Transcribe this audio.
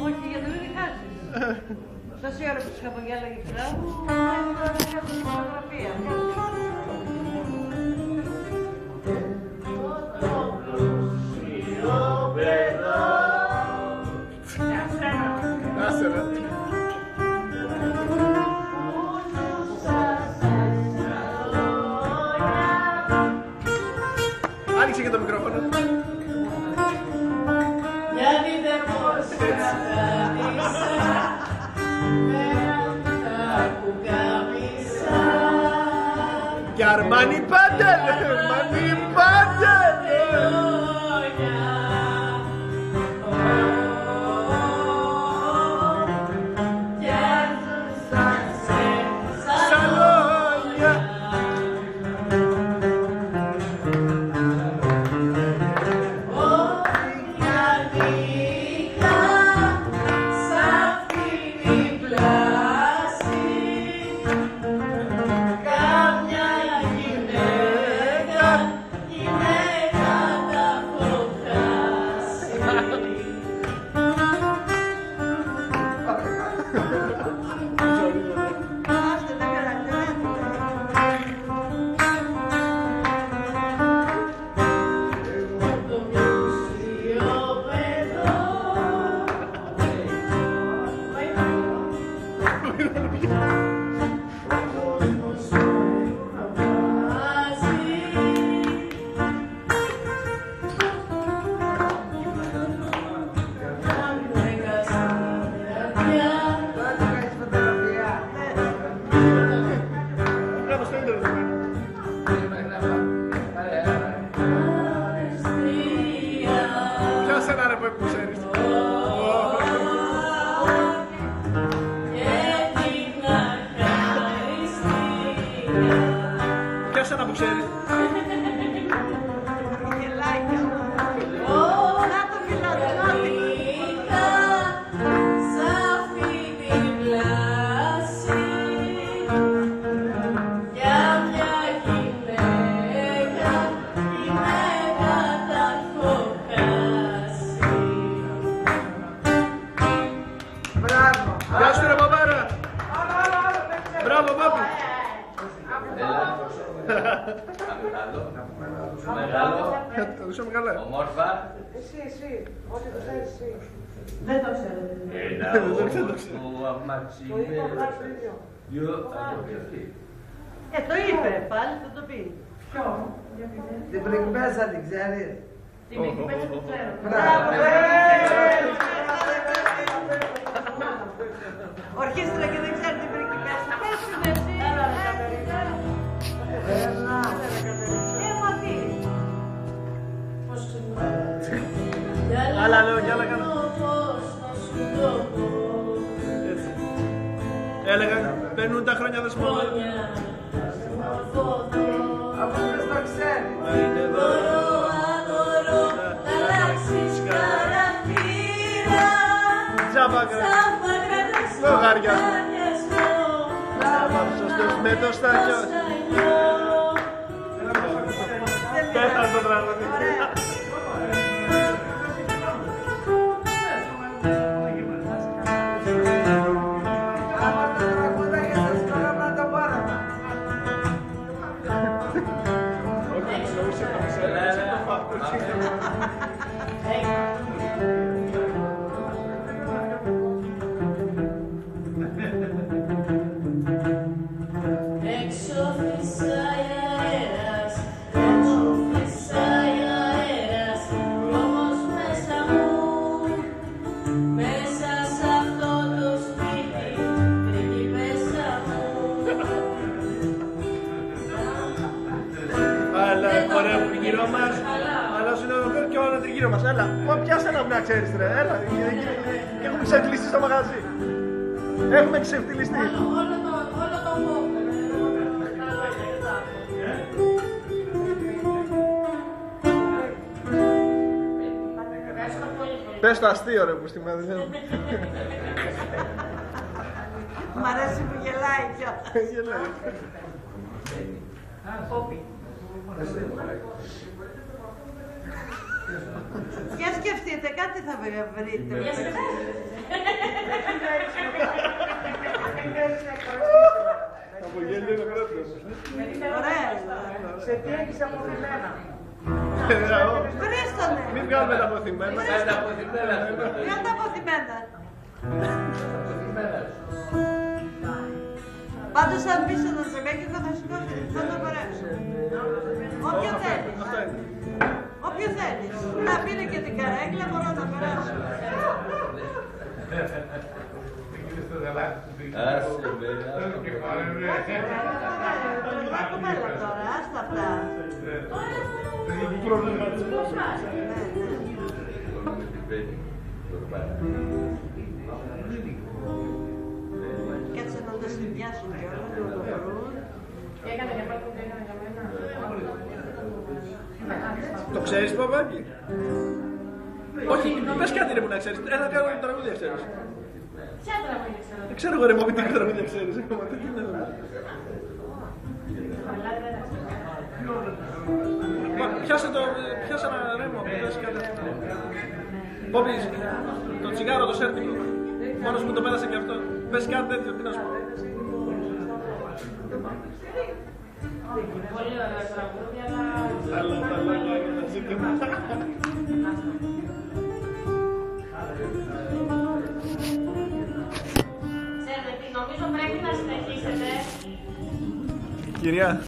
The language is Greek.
Όχι, για να μην χάσεις. Τόση ώρα που τους απογέλαγε η φρά μου, μια φωτογραφία. Άνοιξε και το μικρόφωνο. Γιατί δεν πώς καθάρισα Και Αρμάνι Πάντελ, Αρμάνι Πάντελ. Ομόρφα. Εσύ, ό,τι το ξέρεις εσύ. Δεν το ξέρετε. Του αμαξί. Το είπε ο Βλάς το ίδιο. Το είπε, πάλι θα το πει. Ποιο? Την πριγκπέσα την ξέρεις? Την πριγκπέσα την ξέρω. Μπράβο! Ορχήστρα και δεν ξέρει την πριγκπέσα. Πες την εσύ. Άλλα λέω κι άλλα κάνω. Έλεγα, περνούν τα χρόνια δεσμόνα. Αφού δεν το ξέρεις. Είναι εδώ. Τζάμπακα. Λογάρια. Σωστός με το στάχιος. Πέθανε το τραγούδι. Έλα, μα πιάσε ένα βουνά, ξέρεις ρε, έλα, και έχουμε ξεφτυλιστεί στο μαγαζί. Έχουμε ξεφτυλιστεί. Όλο το Πες το αστείο ρε που στη μάδι. Μ' αρέσει που γελάει κιόλας. Γελάει. Πόπι. Για σκεφτείτε, κάτι θα βρείτε. Από γέλιο είναι πρώτος. Ωραία. Σε τι έχεις αποθυμένα. Βρίστονε. Μην βγάλουμε τα αποθυμένα. Βγάλε τα αποθυμένα σου. Για τα αποθυμένα. Πάντως αν πεις ένα ζευγάκι θα σηκώσει, θα το μπορέσω. Όποιο θέλεις. Όποιο θέλεις. Να πίνει και την καρέκλα, μπορώ να περάσω. Άσε με, Ακούμε τώρα, άστα αυτά. Κάτσε να το συνδυάσουν κιόλας, να το βρουν. έκανε για πρώτο και έκανε για μένα. Το ξέρεις, Παπάκι? Όχι, πες κάτι ρε που να ξέρεις. Ένα κάνω τραγούδια ξέρεις. Ποια τραγούδια ξέρω? Δεν ξέρω εγώ ρε Μόπι τι τραγούδια ξέρεις. Πιάσε ένα ρέμο, πες κάτι. Πόπι, το τσιγάρο το σέρτικο. Μόνος που το πέρασε και αυτό. Πες κάτι τέτοιο, τι να σου πω. Πολύ ωραία τραγούδια, αλλά... Αλλά τα λόγια είναι ένα ζήτημα. Ξέρετε τι, νομίζω πρέπει να συνεχίσετε. Κυρία.